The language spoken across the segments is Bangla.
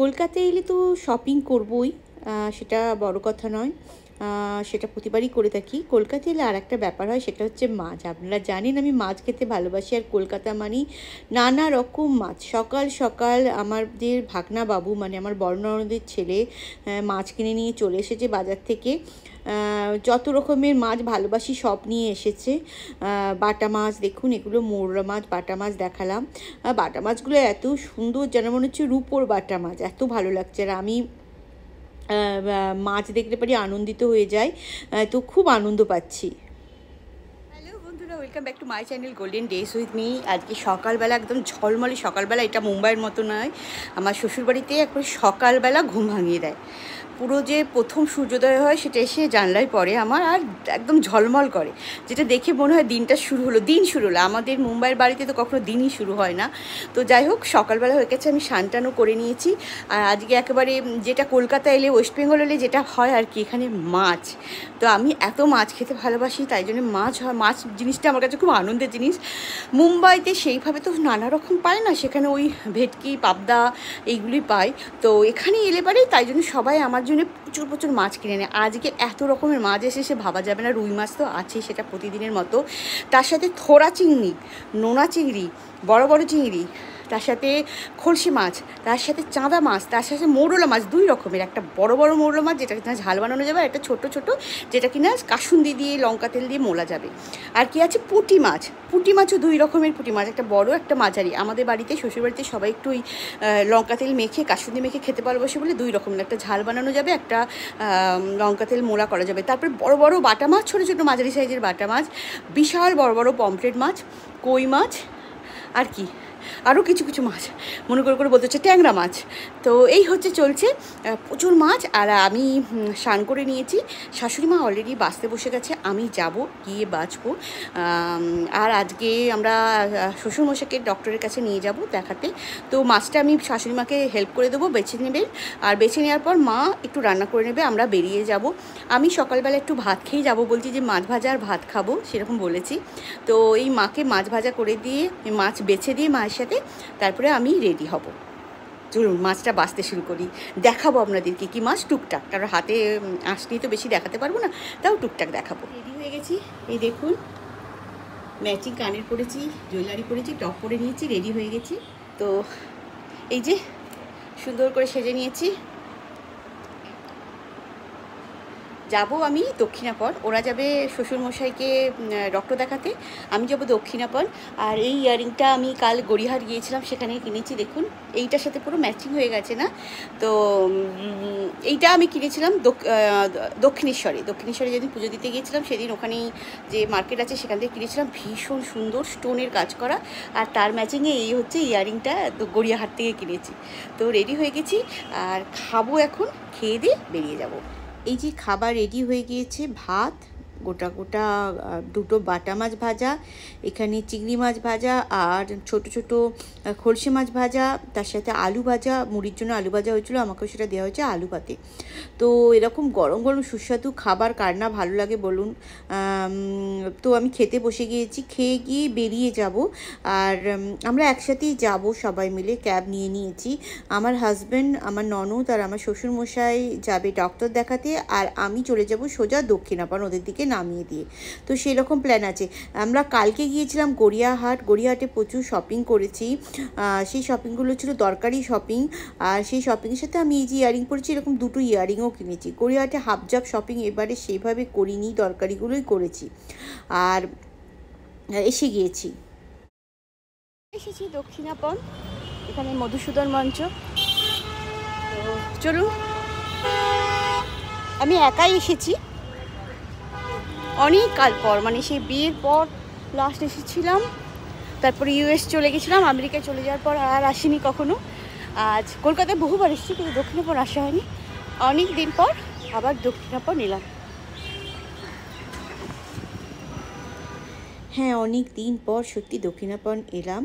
কলকাতায় এলে তো শপিং করবই, সেটা বড় কথা নয়। সেটা প্রতিবারই করে থাকি। কলকাতায় এলে আরেকটা ব্যাপার হয়, সেটা হচ্ছে মাছ। আপনারা জানেন আমি মাছ খেতে ভালোবাসি, আর কলকাতা মানেই নানা রকম মাছ। সকাল সকাল আমাদের ভাগনা বাবু মানে আমার বড় ননদের ছেলে মাছ কিনে নিয়ে চলে এসেছে বাজার থেকে। যত রকমের মাছ ভালোবাসি সব নিয়ে এসেছে। বাটা মাছ দেখুন, এগুলো মোরলা মাছ, বাটা মাছ দেখালাম। বাটা মাছগুলো এত সুন্দর, যেন মনে হচ্ছে রূপোর বাটা মাছ, এত ভালো লাগছে। আর আমি মাছ দেখতে পারি আনন্দিত হয়ে যাই, তো খুব আনন্দ পাচ্ছি। হ্যালো বন্ধুরা, welcome back to my channel golden days with me. আজকে সকালবেলা একদম ঝলমলে সকালবেলা, এটা মুম্বাইয়ের মতো নয়। আমার শ্বশুরবাড়িতে একবার সকালবেলা ঘুম ভাঙিয়ে দেয়। পুরো যে প্রথম সূর্যোদয় হয় সেটা এসে জানলায় পড়ে আমার, আর একদম ঝলমল করে, যেটা দেখে মনে হয় দিনটা শুরু হলো, দিন শুরু হলো। আমাদের মুম্বাইয়ের বাড়িতে তো কখনো দিনই শুরু হয় না। তো যাই হোক, সকালবেলা হয়ে গেছে, আমি স্নান করে নিয়েছি। আর আজকে একেবারে যেটা কলকাতা এলে, ওয়েস্ট বেঙ্গল এলে যেটা হয় আর কি, এখানে মাছ। তো আমি এত মাছ খেতে ভালোবাসি, তাই জন্য মাছ জিনিসটা আমার কাছে খুব আনন্দের জিনিস। মুম্বাইতে সেইভাবে তো নানা রকম পায় না, সেখানে ওই ভেটকি, পাবদা এইগুলি পায়। তো এখানে এলে পারে, তাই জন্য সবাই আমার জন্য প্রচুর প্রচুর মাছ কিনে নেয়। আজকে এত রকমের মাছ এসে ভাবা যাবে না। রুই মাছ তো আছেই, সেটা প্রতিদিনের মতো। তার সাথে থোড়া চিংড়ি, নোনা চিংড়ি, বড় বড় চিংড়ি, তার সাথে খলসি মাছ, তার সাথে চাঁদা মাছ, তার সাথে মৌরলা মাছ, দুই রকমের। একটা বড় বড় মৌরলা মাছ, যেটা কিনা ঝাল বানানো যাবে, আর একটা ছোটো ছোটো, যেটা কিনা কাসুন্দি দিয়ে লঙ্কা তেল দিয়ে মোলা যাবে। আর কি আছে, পুঁটি মাছ। পুঁটি মাছও দুই রকমের পুঁটি মাছ, একটা বড় একটা মাঝারি। আমাদের বাড়িতে, শ্বশুরবাড়িতে সবাই একটু ওই লঙ্কা তেল মেখে, কাসুন্দি মেখে খেতে ভালোবাসে বলে দুই রকমের, একটা ঝাল বানানো যাবে, একটা লঙ্কা তেল মোলা করা যাবে। তারপরে বড় বড় বাটা মাছ, ছোটো ছোটো মাঝারি সাইজের বাটা মাছ, বিশাল বড় বড় পমফ্রেট মাছ, কই মাছ, আর কি আরও কিছু কিছু মাছ মনে করে বলতে হচ্ছে ট্যাংরা মাছ। তো এই হচ্ছে চলছে, প্রচুর মাছ। আর আমি স্নান করে নিয়েছি, শাশুড়ি মা অলরেডি বাঁচতে বসে গেছে, আমি যাব গিয়ে বাঁচবো। আর আজকে আমরা শ্বশুরমশাইকে ডক্টরের কাছে নিয়ে যাব দেখাতে। তো মাছটা আমি শাশুড়ি মাকে হেল্প করে দেবো, বেছে নেবে। আর বেছে নেওয়ার পর মা একটু রান্না করে নেবে, আমরা বেরিয়ে যাব। আমি সকালবেলা একটু ভাত খেয়ে যাব, বলছি যে মাছ ভাজা আর ভাত খাবো, সেরকম বলেছি। তো এই মাকে মাছ ভাজা করে দিয়ে, মাছ বেছে দিয়ে মায়ের সাথে, তারপরে আমি রেডি হব। চলুন মাছটা বাছতে শুরু করি, দেখাবো আপনাদেরকে কী মাছ, টুকটাক, কারণ হাতে আসলেই তো বেশি দেখাতে পারবো না, তাও টুকটাক দেখাবো। রেডি হয়ে গেছি, এই দেখুন ম্যাচিং কানের পরেছি, জুয়েলারি পরেছি, টপ পরে নিয়েছি, রেডি হয়ে গেছি। তো এই যে সুন্দর করে সেজে নিয়েছি। যাব আমি দক্ষিণাপন, ওরা যাবে শ্বশুরমশাইকে ডক্টর দেখাতে, আমি যাব দক্ষিণাপন। আর এই ইয়াররিংটা আমি কাল গড়িয়াহাট গিয়েছিলাম, সেখানে কিনেছি। দেখুন এইটার সাথে পুরো ম্যাচিং হয়ে গেছে না? তো এইটা আমি কিনেছিলাম দক্ষিণেশ্বরে যেদিন পুজো দিতে গিয়েছিলাম, সেদিন ওখানেই যে মার্কেট আছে সেখান থেকে কিনেছিলাম। ভীষণ সুন্দর স্টোনের কাজ করা, আর তার ম্যাচিংয়ে এই হচ্ছে ইয়াররিংটা গড়িয়াহাট থেকে কিনেছি। তো রেডি হয়ে গেছি, আর খাবো এখন, খেয়ে দিয়ে বেরিয়ে যাব। এই যে খাবার রেডি হয়ে গিয়েছে, ভাত, গোটা গোটা দুটো বাটা মাছ ভাজা, এখানে চিংড়ি মাছ ভাজা, আর ছোট ছোট খলসে মাছ ভাজা, তার সাথে আলু ভাজা, মুড়ির জন্য আলু ভাজা হয়েছিল, আমাকেও সেটা দেওয়া হয়েছে আলু ভাতে। তো এরকম গরম গরম সুস্বাদু খাবার কার না ভালো লাগে বলুন। তো আমি খেতে বসে গিয়েছি, খেয়ে গিয়ে বেরিয়ে যাব। আর আমরা একসাথেই যাব সবাই মিলে, ক্যাব নিয়ে নিয়েছি। আমার হাজব্যান্ড, আমার ননদ আর আমার শ্বশুরমশাই যাবে ডক্টর দেখাতে, আর আমি চলে যাব সোজা দক্ষিণাপন, ওদের দিকে নামিয়ে দিয়ে। তো সেই রকম প্ল্যান আছে। আমরা কালকে গিয়েছিলাম গড়িয়াহাটে প্রচুর শপিং করেছি। সেই শপিংগুলো ছিল দরকারি শপিং। আর সেই শপিংয়ের সাথে আমি এই যে ইয়ারিং পরেছি, এরকম দুটো ইয়ারিংও কিনেছি। গড়িয়াহাটে হাফজাব শপিং এবারে সেইভাবে করিনি, দরকারিগুলোই করেছি। আর এসেছি দক্ষিণাপন, এখানে মধুসূদন মঞ্চ। তো চলুন, আমি একাই এসেছি অনেক কাল পর, মানে সেই বিয়ের পর লাস্ট এসেছিলাম। তারপরে ইউএস চলে গেছিলাম, আমেরিকায় চলে যাওয়ার পর আর আসিনি কখনো। আজ কলকাতায় বহুবার এসেছি, কিন্তু দক্ষিণাপন আসা হয়নি। অনেক দিন পর আবার দক্ষিণাপন এলাম। হ্যাঁ, অনেক দিন পর সত্যি দক্ষিণাপন এলাম।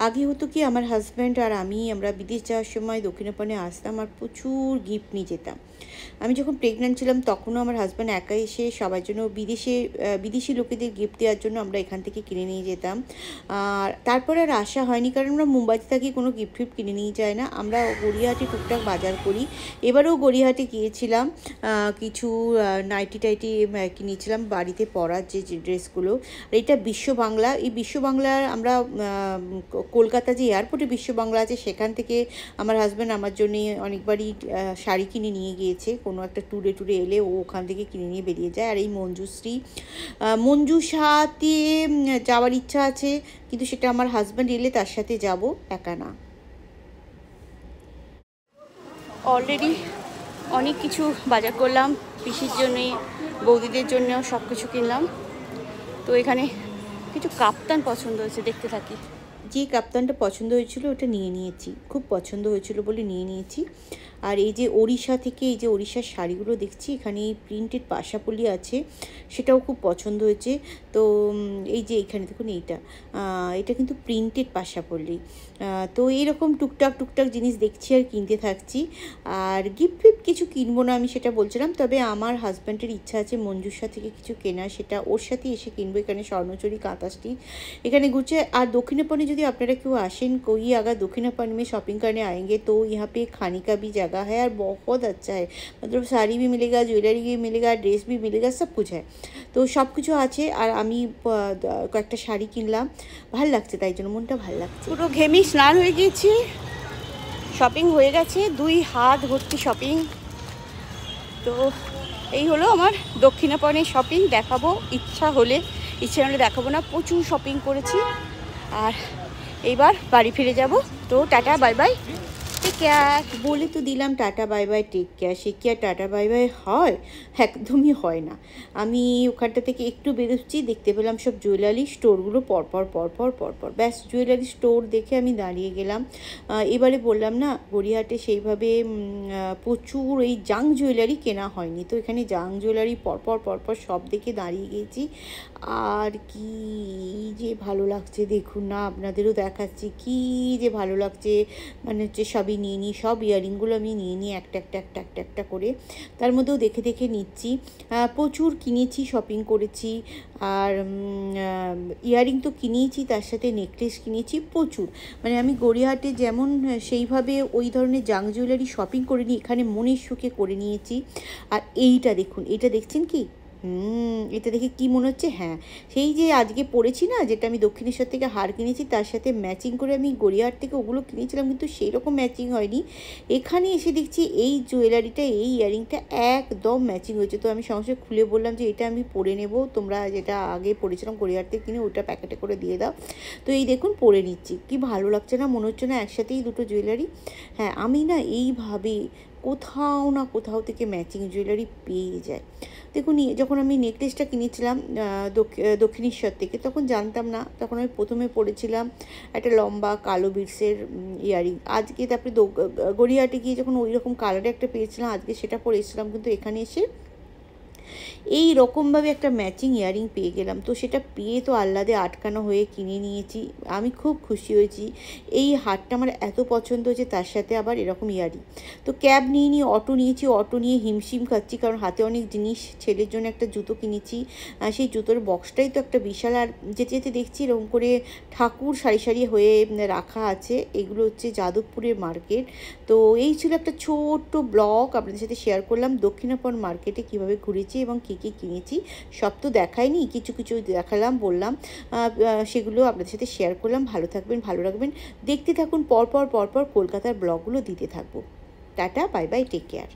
আগে হতো কি আমার হাসব্যান্ড আর আমরা বিদেশ যাওয়ার সময় দক্ষিণাপনে আসতাম আর প্রচুর গিফট নিয়ে যেতাম। আমি যখন প্রেগন্যান্ট ছিলাম তখনও আমার হাসব্যান্ড একা এসে সবার জন্য বিদেশি লোকেদের গিফট দেওয়ার জন্য আমরা এখান থেকে কিনে নিয়ে যেতাম। আর তারপরে আর আসা হয়নি, কারণ আমরা মুম্বাইতে থাকি, কোনো গিফট ফিফট কিনে নিয়ে যায় না। আমরা গড়িয়াহাটে টুকটাক বাজার করি। এবারেও গড়িয়াহাটে গিয়েছিলাম, কিছু নাইটি টাইটি কিনেছিলাম বাড়িতে পরার যে ড্রেসগুলো। আর এটা বিশ্ব বাংলা, এই বিশ্ব বাংলার আমরা কলকাতা যে এয়ারপোর্টে বিশ্ব বাংলা আছে সেখান থেকে আমার হাজব্যান্ড আমার জন্যে অনেকবারই শাড়ি কিনে নিয়ে গিয়েছে। কোনো একটা ট্যুরে এলে ও ওখান থেকে কিনে নিয়ে বেরিয়ে যায়। আর এই মঞ্জুসাতে যাওয়ার ইচ্ছা আছে, কিন্তু সেটা আমার হাজব্যান্ড এলে তার সাথে যাব, একা না। অলরেডি অনেক কিছু বাজার করলাম, পিসির জন্যে, বৌদিদের জন্যেও সব কিছু কিনলাম। তো এখানে কিছু কাপ্তান পছন্দ হয়েছে, দেখতে থাকি। যে কাপ্তানটা পছন্দ হয়েছিল ওটা নিয়ে নিয়েছি, খুব পছন্দ হয়েছিল বলে নিয়ে নিয়েছি। আর এই যে ওড়িশা থেকে এই যে ওড়িশার শাড়িগুলো দেখছি, এখানে এই প্রিন্টেড পাশাপলি আছে, সেটাও খুব পছন্দ হয়েছে। তো এই যে এখানে দেখুন এটা কিন্তু প্রিন্টেড পাশাপলি। তো এইরকম টুকটাক জিনিস দেখছি আর কিনতে থাকছি। আর গিফট ফিফট কিছু কিনবো না আমি, সেটা বলছিলাম। তবে আমার হাজব্যান্ডের ইচ্ছা আছে মঞ্জুসা থেকে কিছু কেনা, সেটা ওর সাথে এসে কিনবো। এখানে স্বর্ণচুরি কাঁথাসটি এখানে ঘুরছে। আর दक्षिणापन यदि আপনারা কেউ আসেন, कोई अगर दक्षिणापन में शॉपिंग करने आएंगे तो यहाँ पे खाने का भी जगह है और बहुत अच्छा है। मतलब শাড়ি भी मिलेगा, ज्वेलरी भी मिलेगा, ड्रेस भी मिलेगा, सब कुछ है। তো সব কিছু আছে। আর আমি কয়েকটা শাড়ি কিনলাম, ভাল লাগছে, তাই জন্য মনটা ভাল লাগছে। পুরো ঘেমে স্নান হয়ে গিয়েছি, শপিং হয়ে গেছে, 2 হাত ভর্তি শপিং। তো এই হলো আমার দক্ষিণাপনের শপিং। দেখাবো ইচ্ছা হলে দেখাবো না, প্রচুর শপিং করেছি। আর এইবার বাড়ি ফিরে যাব। তো tata bye bye, take care. বলে তো দিলাম tata bye bye take care, সে কি আর টাটা বাই বাই হয়? একদমই হয় না। আমি ওখানটা থেকে একটু বেরোচ্ছি, দেখতে পেলাম সব জুয়েলারি স্টোরগুলো পরপর। ব্যাস জুয়েলারি স্টোর দেখে আমি দাঁড়িয়ে গেলাম। এবারে বললাম না, গড়িয়াহাটে সেইভাবে প্রচুর এই জাং জুয়েলারি কেনা হয়নি, তো এখানে জাং জুয়েলারি পরপর সব দেখে দাঁড়িয়ে গেছি। আর কি যে ভালো লাগছে দেখুন না, আপনাদেরও দেখাচ্ছি কি যে ভালো লাগছে। মানে হচ্ছে সবই নিয়ে নিই, সব ইয়ারিংগুলো আমি নিয়ে নিই একটা করে। তার মধ্যেও দেখে নিচ্ছি। প্রচুর কিনেছি, শপিং করেছি। আর ইয়ারিং তো কিনেইছি, তার সাথে নেকলেস কিনেছি প্রচুর। মানে আমি গড়িয়াহাটে যেমন সেইভাবে ওই ধরনের জাং জুয়েলারি শপিং করিনি, এখানে মনের সুখে করে নিয়েছি। আর এইটা দেখুন, এটা দেখছেন কি? এটা দেখে কি মনে হচ্ছে? হ্যাঁ, সেই যে আজকে পরেছি না, যেটা আমি দক্ষিণেশ্বর থেকে হার কিনেছি, তার সাথে ম্যাচিং করে আমি গড়িয়াহাট থেকে ওগুলো কিনেছিলাম, কিন্তু সেই রকম ম্যাচিং হয়নি। এখানে এসে দেখছি এই জুয়েলারিটা, এই ইয়ারিংটা একদম ম্যাচিং হয়েছে। তো আমি সঙ্গে খুলে বললাম যে এটা আমি পরে নেব, তোমরা যেটা আগে পরেছিলাম গড়িয়াহাট থেকে কিনে ওটা প্যাকেটে করে দিয়ে দাও। তো এই দেখুন পরে নিচ্ছি, কি ভালো লাগছে না? মনে হচ্ছে না একসাথেই দুটো জুয়েলারি। হ্যাঁ, আমি না এইভাবে কোথাও না কোথাও থেকে ম্যাচিং জুয়েলারি পেয়ে যায়। দেখুন, যখন আমি নেকলেসটা কিনেছিলাম দক্ষিণেশ্বর থেকে, তখন জানতাম না, তখন আমি প্রথমে পরেছিলাম একটা লম্বা কালো বিটসের ইয়ারিং। আজকে তারপরে গড়িয়াহাটে গিয়ে যখন ওই রকম কালারে একটা পেয়েছিলাম, আজকে সেটা পরে এসেছিলাম, কিন্তু এখানে এসে এই রকমভাবে একটা ম্যাচিং ইয়ারিং পেয়ে গেলাম। তো সেটা পেয়ে তো আহ্লাদে আটকানো হয়ে কিনে নিয়েছি। আমি খুব খুশি হয়েছি, এই হারটা আমার এত পছন্দ হয়েছে, তার সাথে আবার এরকম ইয়ারিং। তো ক্যাব নিয়ে অটো নিয়েছি, অটো নিয়ে হিমশিম খাচ্ছি, কারণ হাতে অনেক জিনিস। ছেলের জন্য একটা জুতো কিনেছি, সেই জুতোর বক্সটাই তো একটা বিশাল। আর যেতে দেখছি এরকম করে ঠাকুর সারি হয়ে রাখা আছে। এগুলো হচ্ছে যাদবপুরের মার্কেট। তো এই ছিল একটা ছোট্ট ব্লগ, আপনাদের সাথে শেয়ার করলাম দক্ষিণাপন মার্কেটে কীভাবে ঘুরেছি এবং কী কিনেছি। সব তো দেখাইনি, কিছু দেখালাম, বললাম, সেগুলো আপনাদের সাথে শেয়ার করলাম। ভালো থাকবেন, ভালো রাখবেন, দেখতে থাকুন। পরপর কলকাতার ব্লগগুলো দিতে থাকবো। Tata bye bye, take care.